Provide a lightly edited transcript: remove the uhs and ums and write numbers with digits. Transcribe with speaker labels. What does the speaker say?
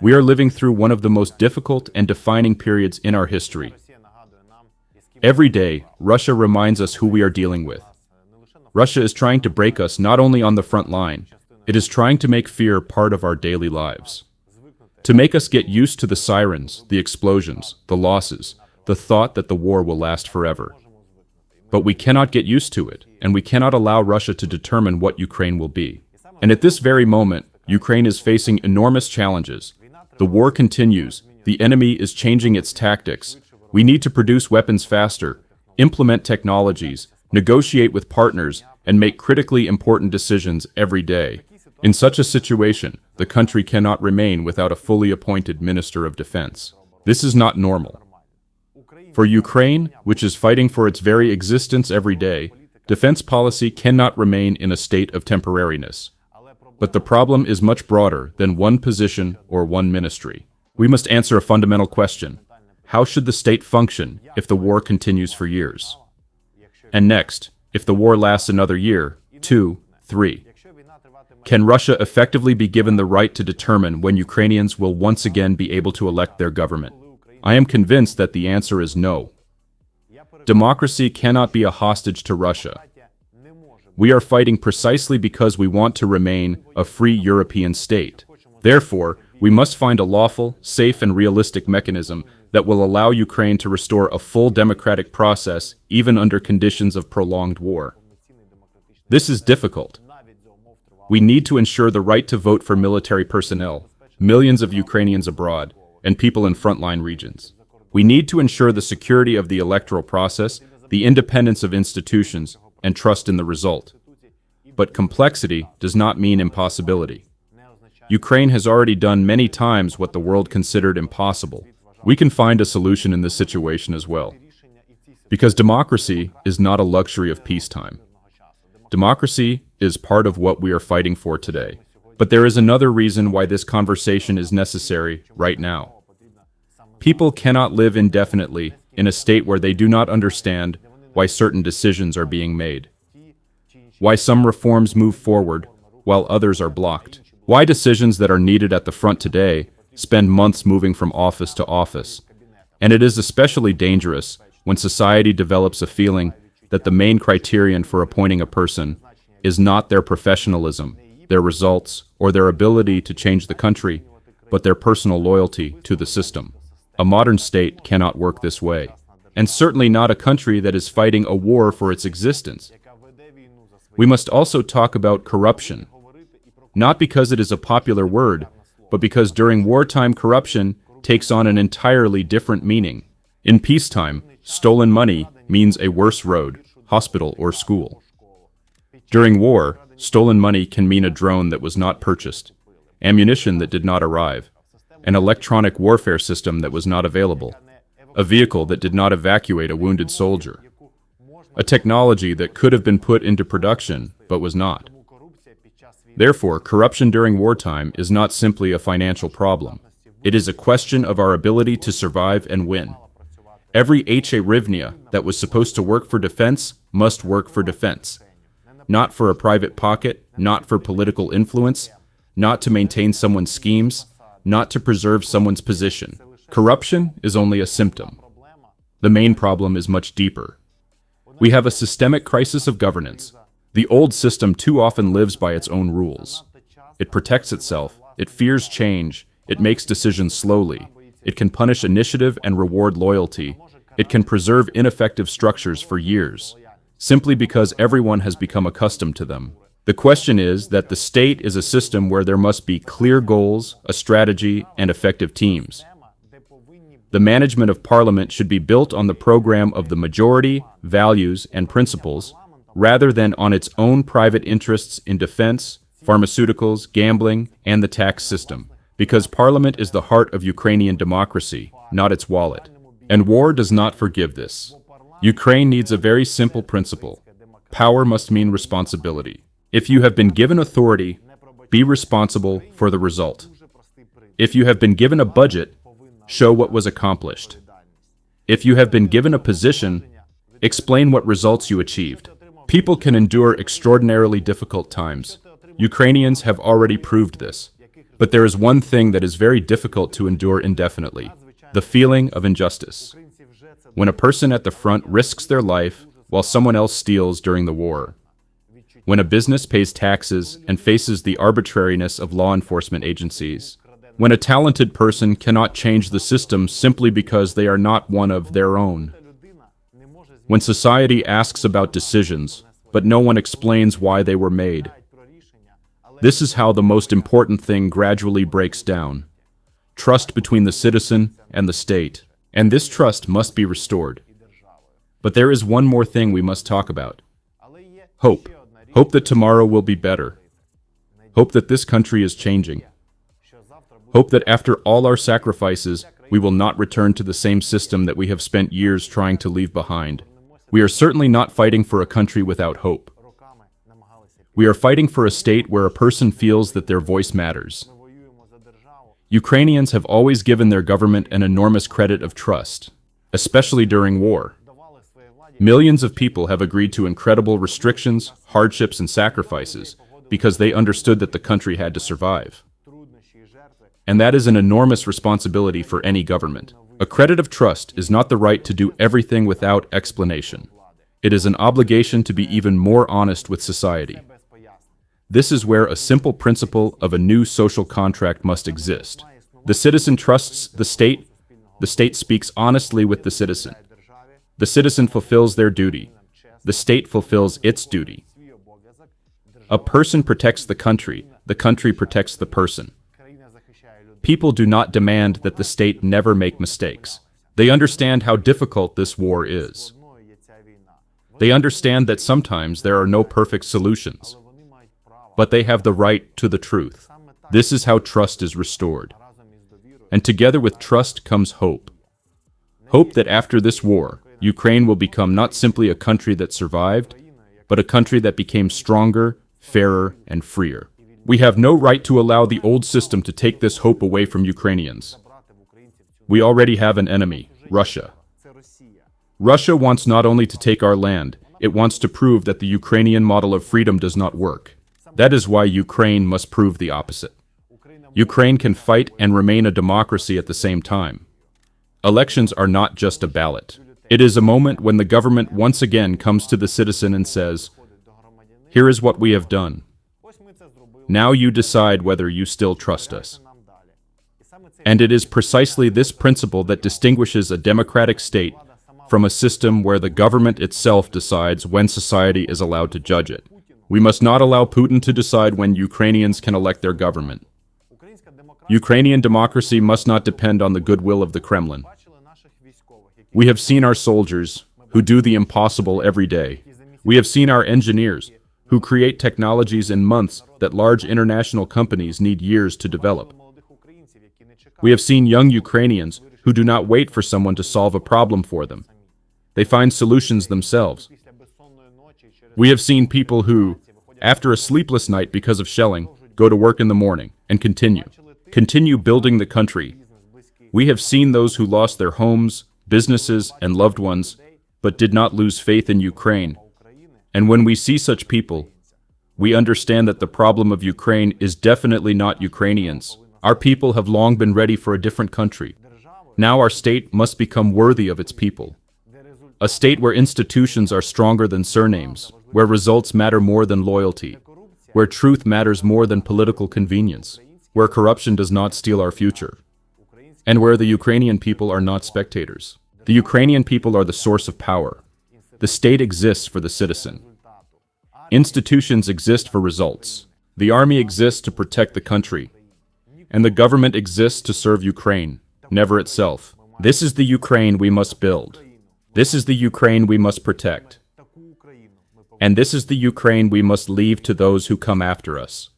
Speaker 1: We are living through one of the most difficult and defining periods in our history. Every day, Russia reminds us who we are dealing with. Russia is trying to break us not only on the front line, it is trying to make fear part of our daily lives. To make us get used to the sirens, the explosions, the losses, the thought that the war will last forever. But we cannot get used to it, and we cannot allow Russia to determine what Ukraine will be. And at this very moment, Ukraine is facing enormous challenges. The war continues, the enemy is changing its tactics. We need to produce weapons faster, implement technologies, negotiate with partners, and make critically important decisions every day. In such a situation, the country cannot remain without a fully appointed Minister of Defense. This is not normal. For Ukraine, which is fighting for its very existence every day, defense policy cannot remain in a state of temporariness. But the problem is much broader than one position or one ministry. We must answer a fundamental question. How should the state function if the war continues for years? And next, if the war lasts another year, 2, 3. Can Russia effectively be given the right to determine when Ukrainians will once again be able to elect their government? I am convinced that the answer is no. Democracy cannot be a hostage to Russia. We are fighting precisely because we want to remain a free European state. Therefore, we must find a lawful, safe, and realistic mechanism that will allow Ukraine to restore a full democratic process even under conditions of prolonged war. This is difficult. We need to ensure the right to vote for military personnel, millions of Ukrainians abroad, and people in frontline regions. We need to ensure the security of the electoral process, the independence of institutions, and trust in the result. But complexity does not mean impossibility. Ukraine has already done many times what the world considered impossible. We can find a solution in this situation as well. Because democracy is not a luxury of peacetime. Democracy is part of what we are fighting for today. But there is another reason why this conversation is necessary right now. People cannot live indefinitely in a state where they do not understand why certain decisions are being made, why some reforms move forward while others are blocked, why decisions that are needed at the front today spend months moving from office to office. And it is especially dangerous when society develops a feeling that the main criterion for appointing a person is not their professionalism, their results, or their ability to change the country, but their personal loyalty to the system. A modern state cannot work this way, and certainly not a country that is fighting a war for its existence. We must also talk about corruption, not because it is a popular word, but because during wartime corruption takes on an entirely different meaning. In peacetime, stolen money means a worse road, hospital, or school. During war, stolen money can mean a drone that was not purchased, ammunition that did not arrive, an electronic warfare system that was not available, a vehicle that did not evacuate a wounded soldier, a technology that could have been put into production but was not. Therefore, corruption during wartime is not simply a financial problem. It is a question of our ability to survive and win. Every hryvnia that was supposed to work for defense must work for defense. Not for a private pocket, not for political influence, not to maintain someone's schemes, not to preserve someone's position. Corruption is only a symptom. The main problem is much deeper. We have a systemic crisis of governance. The old system too often lives by its own rules. It protects itself, it fears change, it makes decisions slowly, it can punish initiative and reward loyalty, it can preserve ineffective structures for years, simply because everyone has become accustomed to them. The question is that the state is a system where there must be clear goals, a strategy, and effective teams. The management of parliament should be built on the program of the majority, values, and principles, rather than on its own private interests in defense, pharmaceuticals, gambling, and the tax system, because parliament is the heart of Ukrainian democracy, not its wallet. And war does not forgive this. Ukraine needs a very simple principle. Power must mean responsibility. If you have been given authority, be responsible for the result. If you have been given a budget, show what was accomplished. If you have been given a position, explain what results you achieved. People can endure extraordinarily difficult times. Ukrainians have already proved this. But there is one thing that is very difficult to endure indefinitely: the feeling of injustice. When a person at the front risks their life while someone else steals during the war. When a business pays taxes and faces the arbitrariness of law enforcement agencies. When a talented person cannot change the system simply because they are not one of their own. When society asks about decisions, but no one explains why they were made. This is how the most important thing gradually breaks down. Trust between the citizen and the state. And this trust must be restored. But there is one more thing we must talk about. Hope. Hope that tomorrow will be better. Hope that this country is changing. Hope that after all our sacrifices, we will not return to the same system that we have spent years trying to leave behind. We are certainly not fighting for a country without hope. We are fighting for a state where a person feels that their voice matters. Ukrainians have always given their government an enormous credit of trust, especially during war. Millions of people have agreed to incredible restrictions, hardships, and sacrifices because they understood that the country had to survive. And that is an enormous responsibility for any government. A credit of trust is not the right to do everything without explanation. It is an obligation to be even more honest with society. This is where a simple principle of a new social contract must exist. The citizen trusts the state speaks honestly with the citizen fulfills their duty, the state fulfills its duty. A person protects the country protects the person. People do not demand that the state never make mistakes. They understand how difficult this war is. They understand that sometimes there are no perfect solutions. But they have the right to the truth. This is how trust is restored. And together with trust comes hope. Hope that after this war, Ukraine will become not simply a country that survived, but a country that became stronger, fairer, and freer. We have no right to allow the old system to take this hope away from Ukrainians. We already have an enemy, Russia. Russia wants not only to take our land, it wants to prove that the Ukrainian model of freedom does not work. That is why Ukraine must prove the opposite. Ukraine can fight and remain a democracy at the same time. Elections are not just a ballot. It is a moment when the government once again comes to the citizen and says, "Here is what we have done. Now you decide whether you still trust us." And it is precisely this principle that distinguishes a democratic state from a system where the government itself decides when society is allowed to judge it. We must not allow Putin to decide when Ukrainians can elect their government. Ukrainian democracy must not depend on the goodwill of the Kremlin. We have seen our soldiers, who do the impossible every day. We have seen our engineers, who create technologies in months that large international companies need years to develop. We have seen young Ukrainians who do not wait for someone to solve a problem for them. They find solutions themselves. We have seen people who, after a sleepless night because of shelling, go to work in the morning and continue building the country. We have seen those who lost their homes, businesses, and loved ones, but did not lose faith in Ukraine. And when we see such people, we understand that the problem of Ukraine is definitely not Ukrainians. Our people have long been ready for a different country. Now our state must become worthy of its people. A state where institutions are stronger than surnames, where results matter more than loyalty, where truth matters more than political convenience, where corruption does not steal our future, and where the Ukrainian people are not spectators. The Ukrainian people are the source of power. The state exists for the citizen. Institutions exist for results. The army exists to protect the country. And the government exists to serve Ukraine, never itself. This is the Ukraine we must build. This is the Ukraine we must protect. And this is the Ukraine we must leave to those who come after us.